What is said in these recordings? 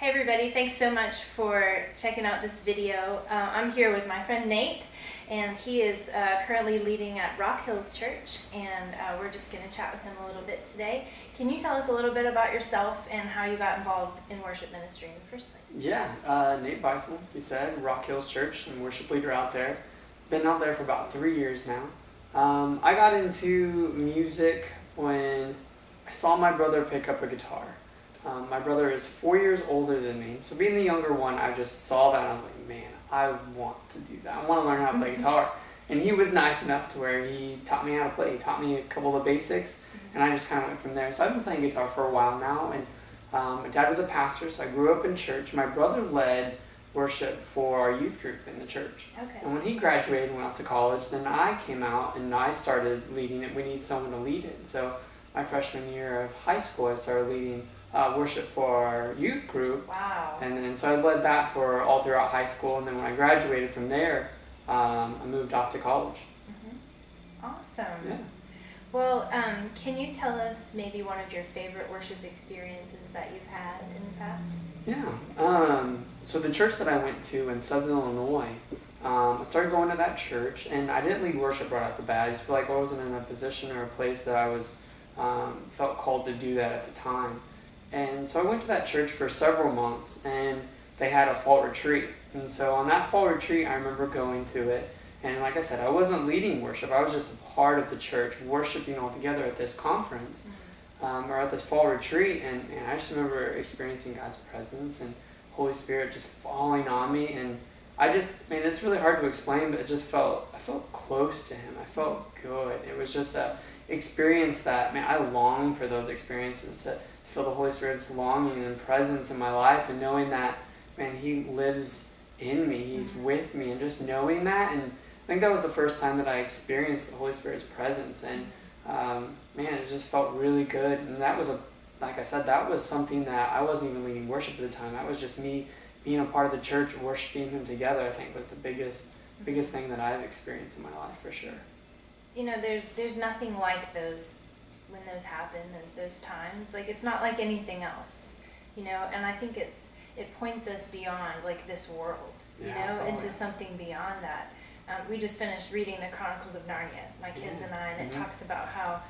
Hey everybody, thanks so much for checking out this video. I'm here with my friend Nate, and he is currently leading at Rock Hills Church, and we're just going to chat with him a little bit today. Can you tell us a little bit about yourself and how you got involved in worship ministry in the first place? Yeah, Nate Beisel, you said, Rock Hills Church, and worship leader out there. Been out there for about 3 years now. I got into music when I saw my brother pick up a guitar. My brother is 4 years older than me, so being the younger one, I just saw that and I was like, man, I want to do that. I want to learn how to play guitar. And he was nice enough to where he taught me how to play. He taught me a couple of basics, and I just kind of went from there. So I've been playing guitar for a while now, and my dad was a pastor, so I grew up in church. My brother led worship for our youth group in the church. Okay. And when he graduated and went off to college, then I came out and I started leading it. We need someone to lead it. So my freshman year of high school, I started leading worship for our youth group. Wow. And then so I led that for all throughout high school. And then when I graduated from there, I moved off to college. Mm-hmm. Awesome. Yeah. Well, can you tell us maybe one of your favorite worship experiences that you've had in the past? Yeah. So the church that I went to in Southern Illinois, I started going to that church, and I didn't lead worship right off the bat. I just feel like I wasn't in a position or a place that I was felt called to do that at the time. And so I went to that church for several months, and they had a fall retreat. And so on that fall retreat, I remember going to it. And like I said, I wasn't leading worship. I was just a part of the church, worshiping all together at this conference, or at this fall retreat. And I just remember experiencing God's presence and Holy Spirit just falling on me. And it's really hard to explain, but I felt close to Him. I felt good. It was just a experience that, I long for those experiences, to feel the Holy Spirit's longing and presence in my life, and knowing that, He lives in me, He's with me, and just knowing that. And I think that was the first time that I experienced the Holy Spirit's presence, and it just felt really good. And that was like I said, that was something that I wasn't even leading worship at the time. That was just me being a part of the church, worshiping Him together. I think was the biggest thing that I've experienced in my life, for sure. There's nothing like those, when those happen and those times. Like, it's not like anything else, and I think it points us beyond like this world, into something beyond that. We just finished reading the Chronicles of Narnia, my kids and I, and it talks about how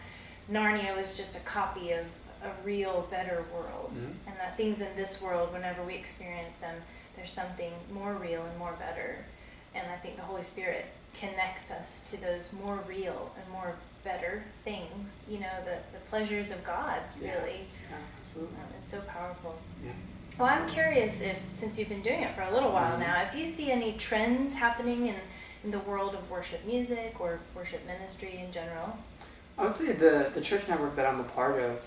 Narnia was just a copy of a real, better world, and that things in this world, whenever we experience them, there's something more real and more better. And I think the Holy Spirit connects us to those more real and more better things, the pleasures of God, really. Yeah, absolutely. It's so powerful. Yeah. Well, I'm curious if, since you've been doing it for a little while now, if you see any trends happening in the world of worship music or worship ministry in general. I would say the church network that I'm a part of,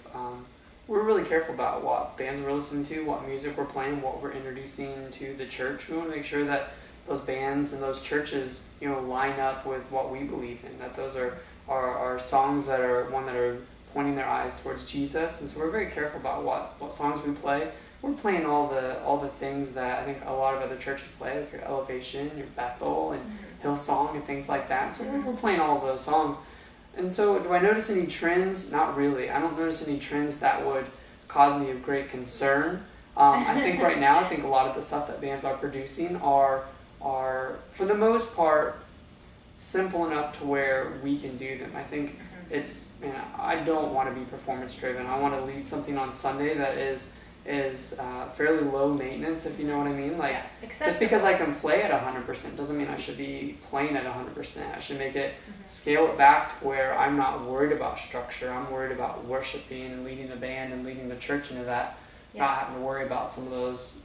we're really careful about what bands we're listening to, what music we're playing, what we're introducing to the church. We want to make sure that those bands and those churches, line up with what we believe in, that those are songs that are pointing their eyes towards Jesus. And so we're very careful about what songs we play. We're playing all the things that I think a lot of other churches play, like your Elevation, your Bethel, and Hillsong, and things like that. So we're playing all of those songs. And so do I notice any trends? Not really. I don't notice any trends that would cause me a great concern. I think right now, a lot of the stuff that bands are producing are for the most part simple enough to where we can do them. I think I don't want to be performance driven. I want to lead something on Sunday that is fairly low maintenance, if you know what I mean. Like, just because I can play at 100% doesn't mean I should be playing at 100%. I should make it scale it back to where I'm not worried about structure. I'm worried about worshiping and leading the band and leading the church into that, not having to worry about some of those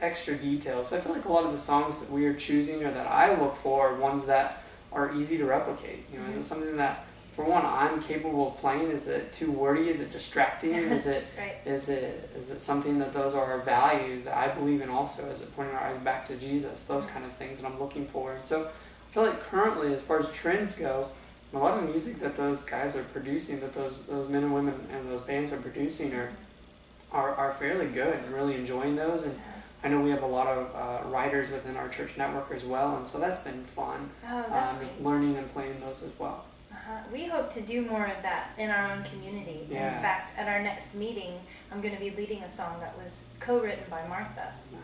extra details. So I feel like a lot of the songs that we are choosing, or that I look for, are ones that are easy to replicate. Is it something that, for one, I'm capable of playing? Is it too wordy? Is it distracting? Is it is it something that those are our values that I believe in also? Is it pointing our eyes back to Jesus? Those kind of things that I'm looking for. And so I feel like currently, as far as trends go, a lot of music that those guys are producing, that those men and women and those bands are producing, are fairly good, and really enjoying those. And I know we have a lot of writers within our church network as well, and so that's been fun. Oh, that's just neat. learning and playing those as well. We hope to do more of that in our own community. Yeah. In fact, at our next meeting, I'm going to be leading a song that was co-written by Martha. Nice.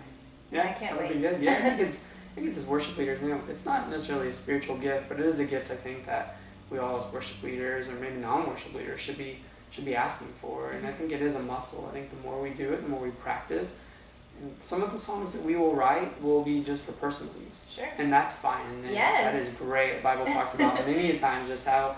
Yeah, I can't that would wait. be good. Yeah, I think it's as worship leaders, it's not necessarily a spiritual gift, but it is a gift I think that we all as worship leaders or maybe non-worship leaders should be asking for. And I think it is a muscle. I think the more we do it, the more we practice. And some of the songs that we will write will be just for personal use. Sure. And that's fine. And Yes. that is great. The Bible talks about many times just how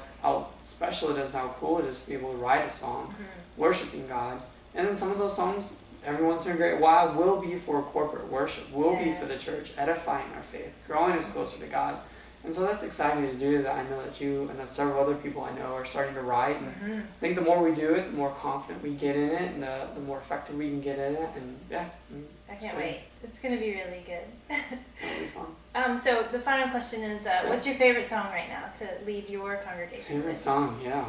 special it is, how cool it is to be able to write a song, worshiping God. And then some of those songs, every once in a great while, will be for corporate worship, will be for the church, edifying our faith, growing us closer to God. And so that's exciting to do. That I know that you and several other people I know are starting to write. And I think the more we do it, the more confident we get in it, and the more effective we can get in it. And I can't wait. It's going to be really good. It'll be fun. So the final question is, what's your favorite song right now to lead your congregation? Favorite song, yeah.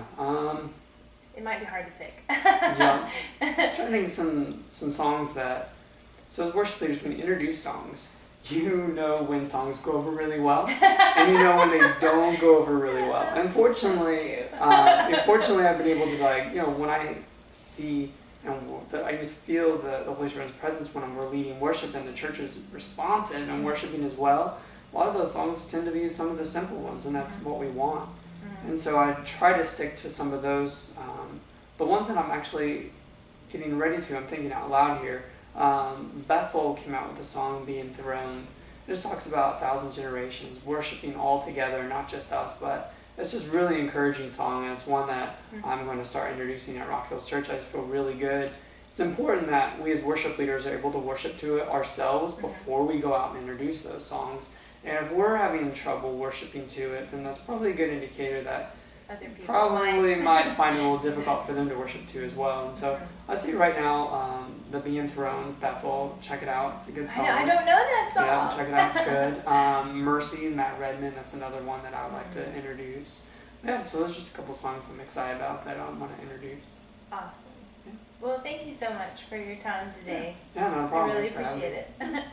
It might be hard to pick. Yeah. I'm trying to think of some songs that. So as worship leaders, when you introduce songs, you know when songs go over really well, and you know when they don't go over really well. Unfortunately, I've been able to when I see and I just feel the Holy Spirit's presence when we're leading worship and the church is responsive and worshiping as well. A lot of those songs tend to be some of the simple ones, and that's what we want. And so I try to stick to some of those. The ones that I'm actually getting ready to, I'm thinking out loud here. Bethel came out with the song "Be Enthroned." It just talks about 1,000 generations worshiping all together, not just us, but it's just really encouraging song, and it's one that I'm going to start introducing at Rock Hills Church. I just feel really good. It's important that we as worship leaders are able to worship to it ourselves before we go out and introduce those songs. And if we're having trouble worshiping to it, then that's probably a good indicator that Other people probably might find it a little difficult for them to worship to as well. And so I'd say right now, the Be Enthroned, Bethel, check it out. It's a good song. I don't know that song. Yeah, check it out. It's good. Mercy, Matt Redman, that's another one that I would like to introduce. Yeah, so there's just a couple songs I'm excited about that I want to introduce. Awesome. Yeah. Well, thank you so much for your time today. Yeah, no problem. I really Thanks for having appreciate me. it.